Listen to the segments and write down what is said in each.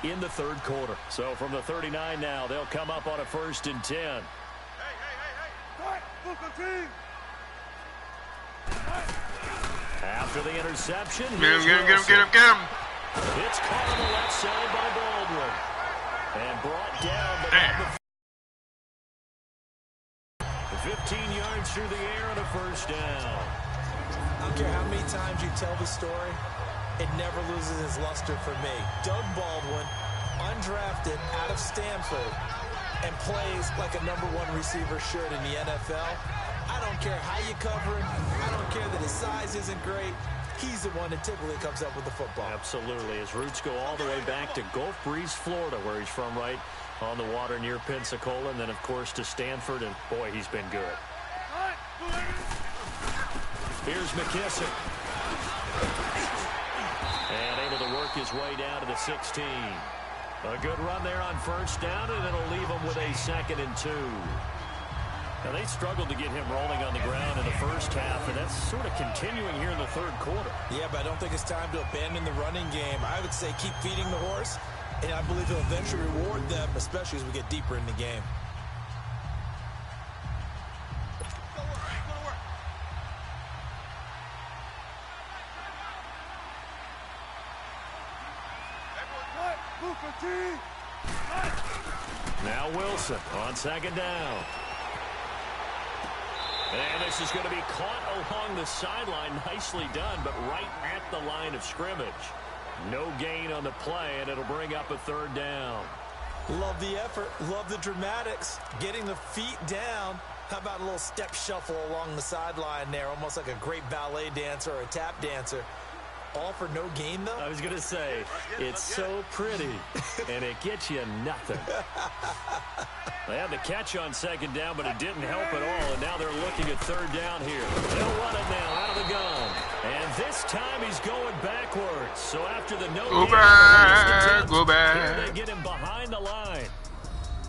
in the third quarter. So from the 39 now, they'll come up on a 1st and 10. After the interception, get him. It's caught on the left side by Baldwin. And brought down, but not the 15 yards through the air and a 1st down. I don't care how many times you tell the story, it never loses its luster for me. Doug Baldwin, undrafted out of Stanford, and plays like a #1 receiver should in the NFL. I don't care how you cover him. I don't care that his size isn't great. He's the one that typically comes up with the football. Absolutely. His roots go all the way back to Gulf Breeze, Florida, where he's from, right on the water near Pensacola, and then, of course, to Stanford, and, boy, he's been good. Here's McKissick. And able to work his way down to the 16. A good run there on 1st down, and it'll leave him with a 2nd and 2. Now, they struggled to get him rolling on the ground in the first half, and that's sort of continuing here in the third quarter. Yeah, but I don't think it's time to abandon the running game. I would say keep feeding the horse, and I believe he'll eventually reward them, especially as we get deeper in the game. Now Wilson on 2nd down. And this is going to be caught along the sideline. Nicely done, but right at the line of scrimmage. No gain on the play, and it'll bring up a 3rd down. Love the effort. Love the dramatics. Getting the feet down. How about a little step shuffle along the sideline there? Almost like a great ballet dancer or a tap dancer. All for no gain, though? I was going to say, it's so pretty, and it gets you nothing. They had the catch on 2nd down, but it didn't help at all, and now they're looking at 3rd down here. They'll run it now out of the gun. And this time he's going backwards. So after the go back. Here they get him behind the line.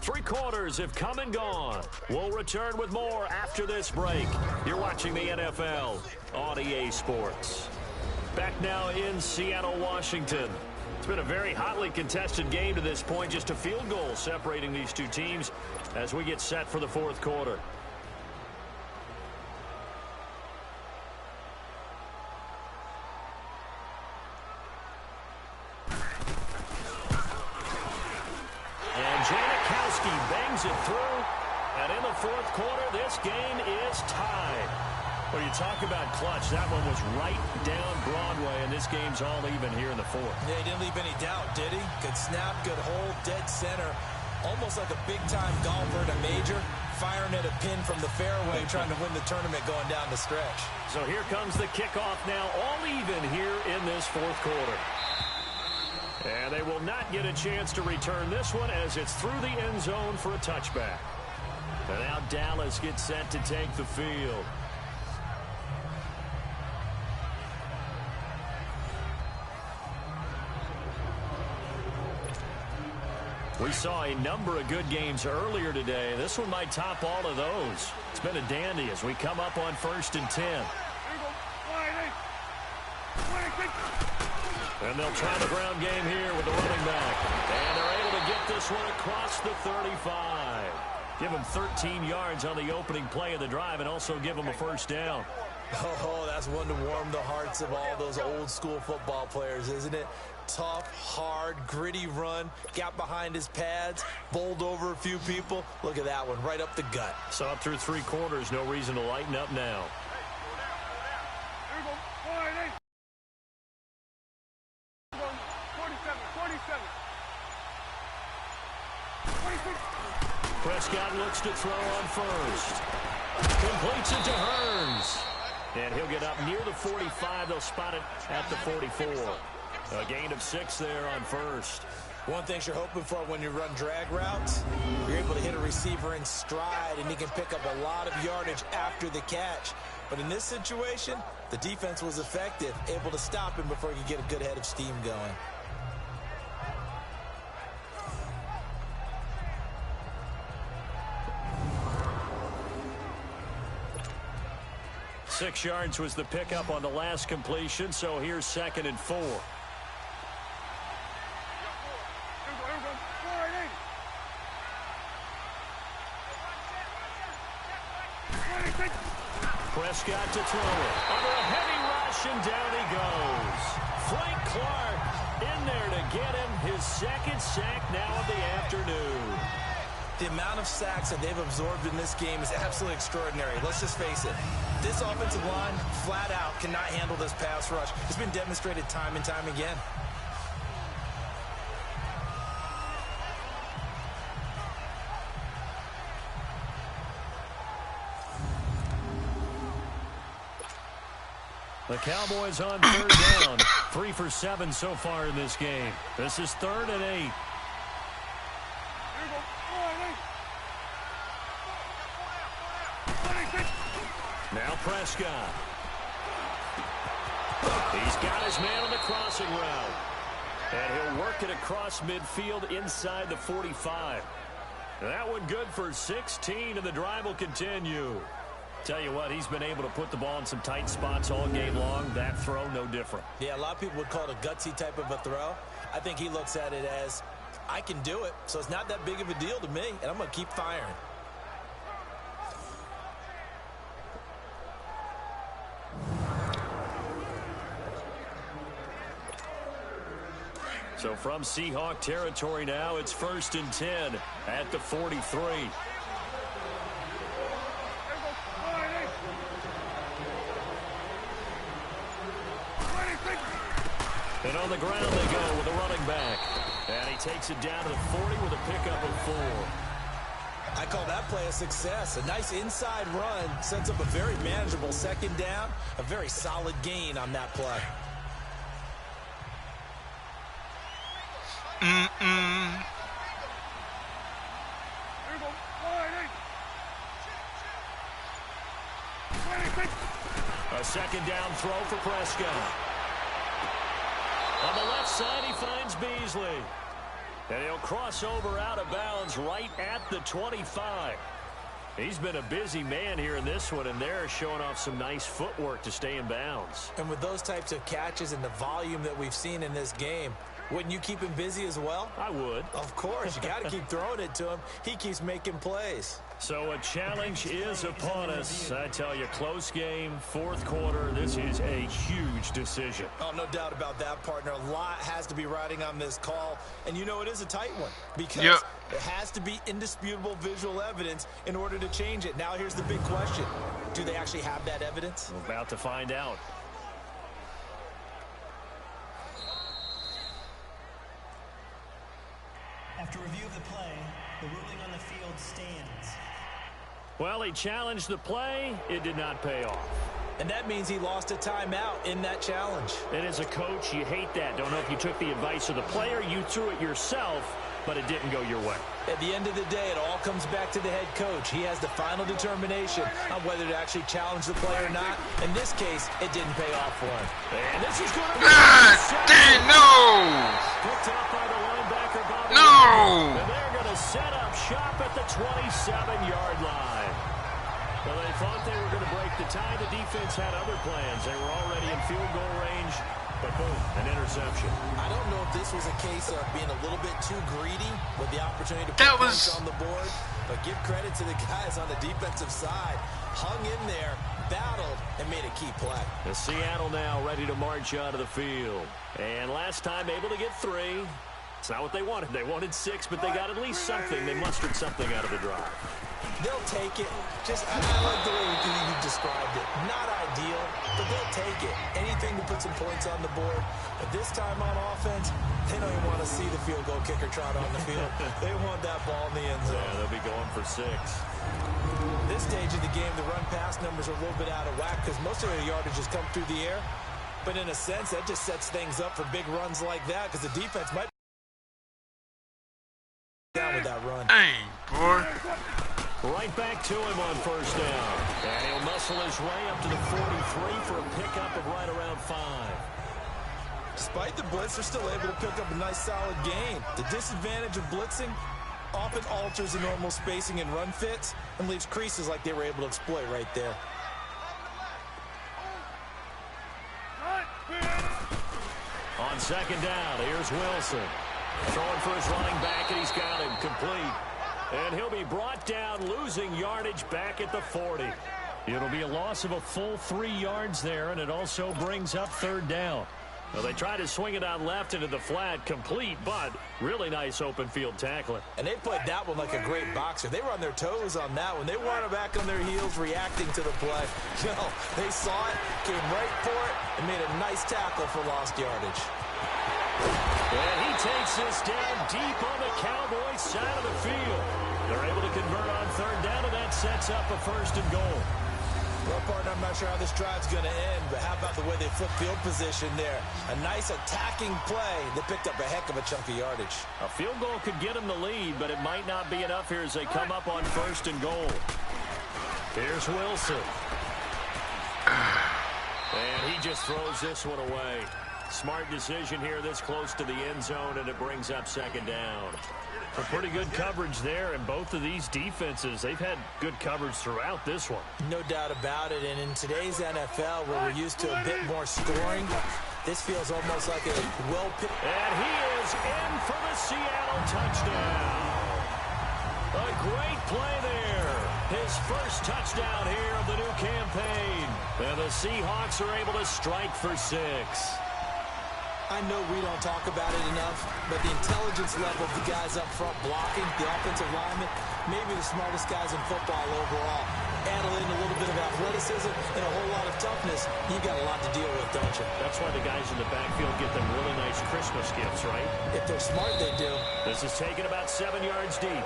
3 quarters have come and gone. We'll return with more after this break. You're watching the NFL on EA Sports. Back now in Seattle, Washington. It's been a very hotly contested game to this point. Just a field goal separating these two teams as we get set for the 4th quarter. And Janikowski bangs it through. And in the 4th quarter, this game is tied. Well, you talk about clutch. That one was right down Broadway, and this game's all even here in the 4th. Yeah, he didn't leave any doubt, did he? Good snap, good hold, dead center. Almost like a big-time golfer at a major, firing at a pin from the fairway, trying to win the tournament going down the stretch. So here comes the kickoff now, all even here in this 4th quarter. And they will not get a chance to return this one as it's through the end zone for a touchback. And now Dallas gets set to take the field. We saw a number of good games earlier today. This one might top all of those. It's been a dandy as we come up on 1st and 10. And they'll try the ground game here with the running back. And they're able to get this one across the 35. Give them 13 yards on the opening play of the drive and also give them a 1st down. Oh, that's one to warm the hearts of all those old school football players, isn't it? Tough, hard, gritty run. Got behind his pads, bowled over a few people. Look at that one, right up the gut. So up through 3 quarters, no reason to lighten up now. Prescott looks to throw on 1st. Completes it to Hearns. And he'll get up near the 45. They'll spot it at the 44. A gain of 6 there on 1st. One thing you're hoping for when you run drag routes, you're able to hit a receiver in stride, and he can pick up a lot of yardage after the catch. But in this situation, the defense was effective, able to stop him before he could get a good head of steam going. Six yards was the pickup on the last completion, so here's 2nd and 4. Prescott to throw it. Under a heavy rush, and down he goes. Frank Clark in there to get him his second sack now of the afternoon. The amount of sacks that they've absorbed in this game is absolutely extraordinary. Let's just face it. This offensive line, flat out, cannot handle this pass rush. It's been demonstrated time and time again. The Cowboys on third down. 3 for 7 so far in this game. This is 3rd and 8. Now Prescott. He's got his man on the crossing route. And he'll work it across midfield inside the 45. That one good for 16, and the drive will continue. Tell you what, he's been able to put the ball in some tight spots all game long. That throw, no different. Yeah, a lot of people would call it a gutsy type of a throw. I think he looks at it as, I can do it, so it's not that big of a deal to me, and I'm going to keep firing. So from Seahawk territory now, it's 1st and 10 at the 43. And on the ground they go with a running back. And he takes it down to the 40 with a pickup of 4. I call that play a success. A nice inside run sets up a very manageable second down. A very solid gain on that play. A second down throw for Prescott. On the left side, he finds Beasley. And he'll cross over out of bounds right at the 25. He's been a busy man here in this one, and they're showing off some nice footwork to stay in bounds. And with those types of catches and the volume that we've seen in this game, wouldn't you keep him busy as well? I would. Of course. You got to keep throwing it to him. He keeps making plays. So a challenge is upon us. I tell you, close game, 4th quarter. This is a huge decision. Oh, no doubt about that, partner. A lot has to be riding on this call. And you know it is a tight one because it has to be indisputable visual evidence in order to change it. Now here's the big question. Do they actually have that evidence? We're about to find out. After review of the play, the ruling on the field stands. Well, he challenged the play. It did not pay off. And that means he lost a timeout in that challenge. And as a coach, you hate that. Don't know if you took the advice of the player. You threw it yourself, but it didn't go your way. At the end of the day, it all comes back to the head coach. He has the final determination on whether to actually challenge the play or not. In this case, it didn't pay off for him. And this is going to be dang, no! picked up by the linebacker, Bobby. No! And they're going to set up shop at the 27-yard line. Well, they thought they were going to break the tie. The defense had other plans. They were already in field goal range, but boom, an interception. I don't know if this was a case of being a little bit too greedy with the opportunity to put points on the board, but give credit to the guys on the defensive side. Hung in there, battled, and made a key play. The Seattle now ready to march out of the field. And last time able to get 3. It's not what they wanted. They wanted 6, but they got at least something. They mustered something out of the drive. They'll take it. I like the way you described it. Not ideal, but they'll take it. Anything to put some points on the board. But this time on offense, they don't even want to see the field goal kicker trot on the field. They want that ball in the end zone. Yeah, they'll be going for 6. This stage of the game, the run-pass numbers are a little bit out of whack because most of their yardage has come through the air. But in a sense, that just sets things up for big runs like that because the defense might down with that run. Dang, boy. Right back to him on 1st down. And he'll muscle his way up to the 43 for a pickup of right around 5. Despite the blitz, they're still able to pick up a nice solid gain. The disadvantage of blitzing often alters the normal spacing and run fits and leaves creases like they were able to exploit right there. On 2nd down, here's Wilson. Throwing for his running back, and he's got him complete. And he'll be brought down, losing yardage back at the 40. It'll be a loss of a full 3 yards there, and it also brings up third down. Well, they try to swing it out left into the flat, complete, but really nice open field tackling. And they played that one like a great boxer. They were on their toes on that one. They weren't back on their heels reacting to the play. No, they saw it, came right for it, and made a nice tackle for lost yardage. And he takes this down deep on the Cowboys side of the field. They're able to convert on third down, and that sets up a 1st and goal. Well, partner, I'm not sure how this drive's going to end, but how about the way they flip field position there? A nice attacking play that picked up a heck of a chunk of yardage. A field goal could get them the lead, but it might not be enough here as they come up on 1st and goal. Here's Wilson. And he just throws this one away. Smart decision here this close to the end zone, and it brings up 2nd down. A pretty good coverage there, and both of these defenses, they've had good coverage throughout this one. No doubt about it, and in today's NFL, where we're used to a bit more scoring, this feels almost like a well-picked. And he is in for the Seattle touchdown. A great play there. His first touchdown here of the new campaign. And the Seahawks are able to strike for 6. I know we don't talk about it enough, but the intelligence level of the guys up front blocking, the offensive linemen, maybe the smartest guys in football overall. Add in a little bit of athleticism and a whole lot of toughness, you got a lot to deal with, don't you? That's why the guys in the backfield get them really nice Christmas gifts, right? If they're smart, they do. This is taken about 7 yards deep.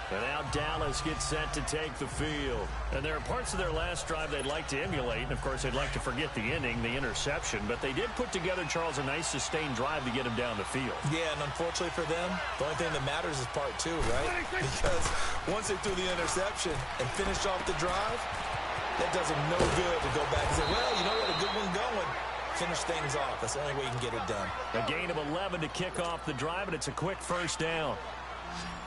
And now Dallas gets set to take the field. And there are parts of their last drive they'd like to emulate. And, of course, they'd like to forget the inning, the interception. But they did put together, Charles, a nice sustained drive to get him down the field. Yeah, and unfortunately for them, the only thing that matters is part 2, right? Because once they threw the interception and finished off the drive, that does them no good to go back and say, well, you know what, a good one going. Finish things off. That's the only way you can get it done. A gain of 11 to kick off the drive, and it's a quick 1st down.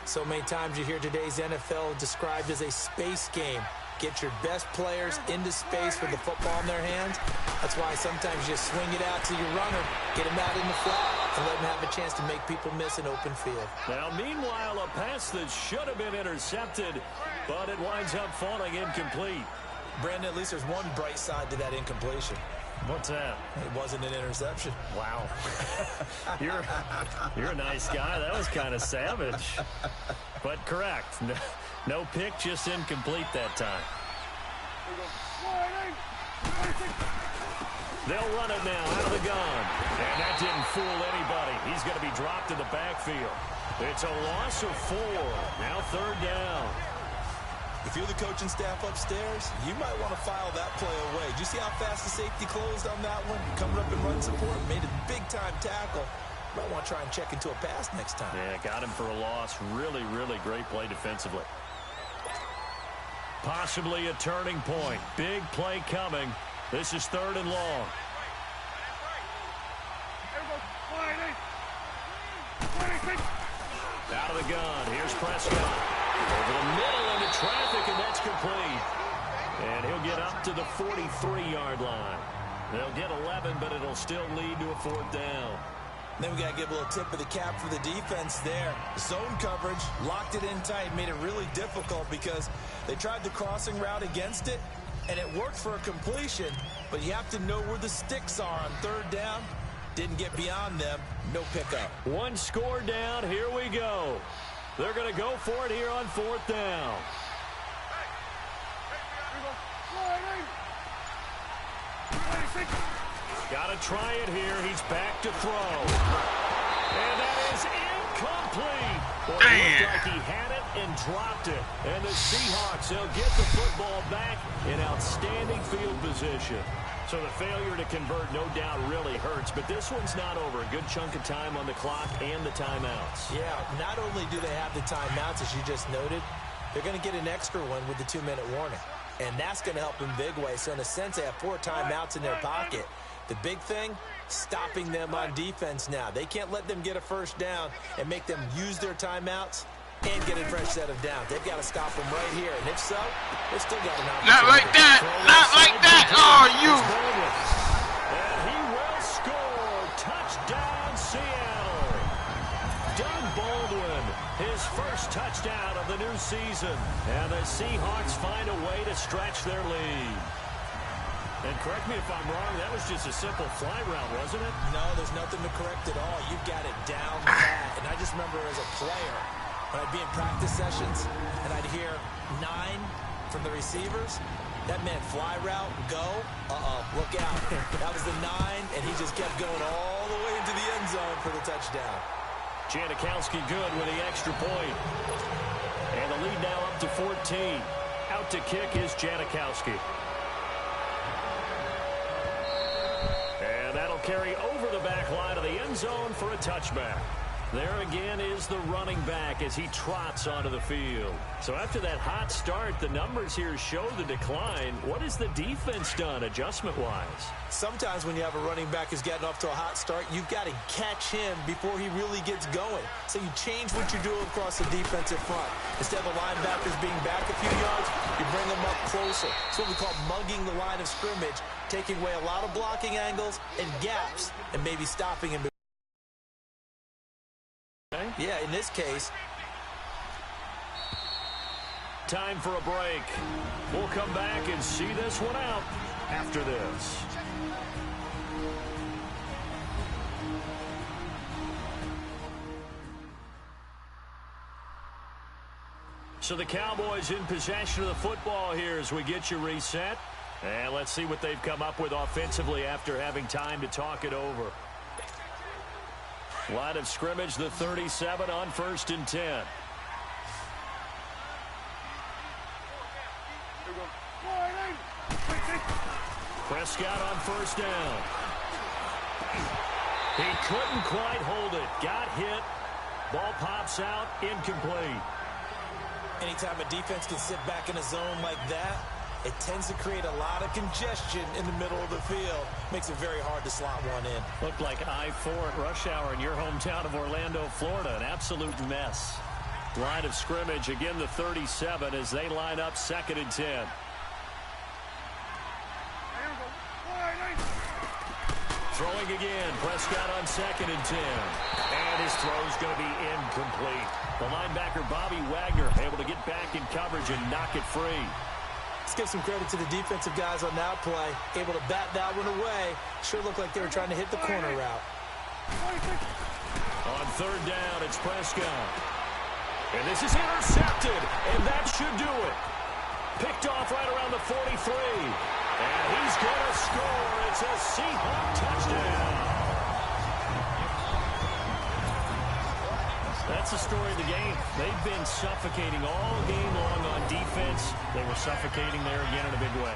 So many times you hear today's NFL described as a space game. Get your best players into space with the football in their hands. That's why sometimes you swing it out to your runner, get him out in the flat, and let him have a chance to make people miss an open field. Now, meanwhile, a pass that should have been intercepted, but it winds up falling incomplete. Brandon, at least there's one bright side to that incompletion. What's that? It wasn't an interception. Wow. You're a nice guy. That was kind of savage. But correct. No pick, just incomplete that time. They'll run it now out of the gun. And that didn't fool anybody. He's going to be dropped in the backfield. It's a loss of 4. Now 3rd down. If you're the coaching staff upstairs, you might want to file that play away. Did you see how fast the safety closed on that one? Coming up and run support, made a big-time tackle. Might want to try and check into a pass next time. Yeah, got him for a loss. Really, really great play defensively. Possibly a turning point. Big play coming. This is 3rd and long. Out of the gun. Here's Prescott. Over the middle into traffic, and that's complete. And he'll get up to the 43-yard line. They'll get 11, but it'll still lead to a 4th down. Then we got to give a little tip of the cap for the defense there. Zone coverage, locked it in tight, made it really difficult because they tried the crossing route against it, and it worked for a completion, but you have to know where the sticks are on 3rd down. Didn't get beyond them, no pickup. 1 score down, here we go. They're going to go for it here on 4th down. Got to try it here. He's back to throw. And that is incomplete. Well, it looked like he had it and dropped it. And the Seahawks, they'll get the football back in outstanding field position. So the failure to convert, no doubt, really hurts. But this one's not over. A good chunk of time on the clock and the timeouts. Yeah, not only do they have the timeouts, as you just noted, they're going to get an extra one with the 2-minute warning. And that's going to help in big way. So in a sense, they have 4 timeouts in their pocket. The big thing, stopping them on defense now. They can't let them get a 1st down and make them use their timeouts and get a fresh set of downs. They've got to stop them right here. And if so, they've still got an opportunity. Not like that. Not like that. Oh, you. And he will score. Touchdown, Seattle. Doug Baldwin his first touchdown of the new season. And the Seahawks find a way to stretch their lead. And correct me if I'm wrong, that was just a simple fly route, wasn't it? No, there's nothing to correct at all. You've got it down pat. And I just remember as a player, when I'd be in practice sessions and I'd hear 9 from the receivers, that meant fly route, go, look out. That was the 9, and he just kept going all the way into the end zone for the touchdown. Janikowski good with the extra point. And the lead now up to 14. Out to kick is Janikowski. And that'll carry over the back line of the end zone for a touchback. There again is the running back as he trots onto the field. So after that hot start, the numbers here show the decline. What has the defense done adjustment-wise? Sometimes when you have a running back who's getting off to a hot start, you've got to catch him before he really gets going. So you change what you're doing across the defensive front. Instead of the linebackers being back a few yards, you bring them up closer. It's what we call mugging the line of scrimmage, taking away a lot of blocking angles and gaps and maybe stopping him. Yeah, in this case. Time for a break. We'll come back and see this one out after this. So the Cowboys in possession of the football here as we get you reset. And let's see what they've come up with offensively after having time to talk it over. Line of scrimmage, the 37 on 1st and 10. Prescott on 1st down. He couldn't quite hold it. Got hit. Ball pops out. Incomplete. Anytime a defense can sit back in a zone like that, it tends to create a lot of congestion in the middle of the field. Makes it very hard to slot one in. Looked like I-4 at rush hour in your hometown of Orlando, Florida. An absolute mess. Line of scrimmage, again the 37 as they line up 2nd and 10. Throwing again. Prescott on 2nd and 10. And his throw's going to be incomplete. The linebacker, Bobby Wagner, able to get back in coverage and knock it free. Let's give some credit to the defensive guys on that play. Able to bat that one away. Sure looked like they were trying to hit the corner route. On 3rd down, it's Prescott. And this is intercepted, and that should do it. Picked off right around the 43. And he's going to score. It's a Seahawk touchdown. That's the story of the game. They've bbeen suffocating all game long on defense. They were suffocating there again in a big way.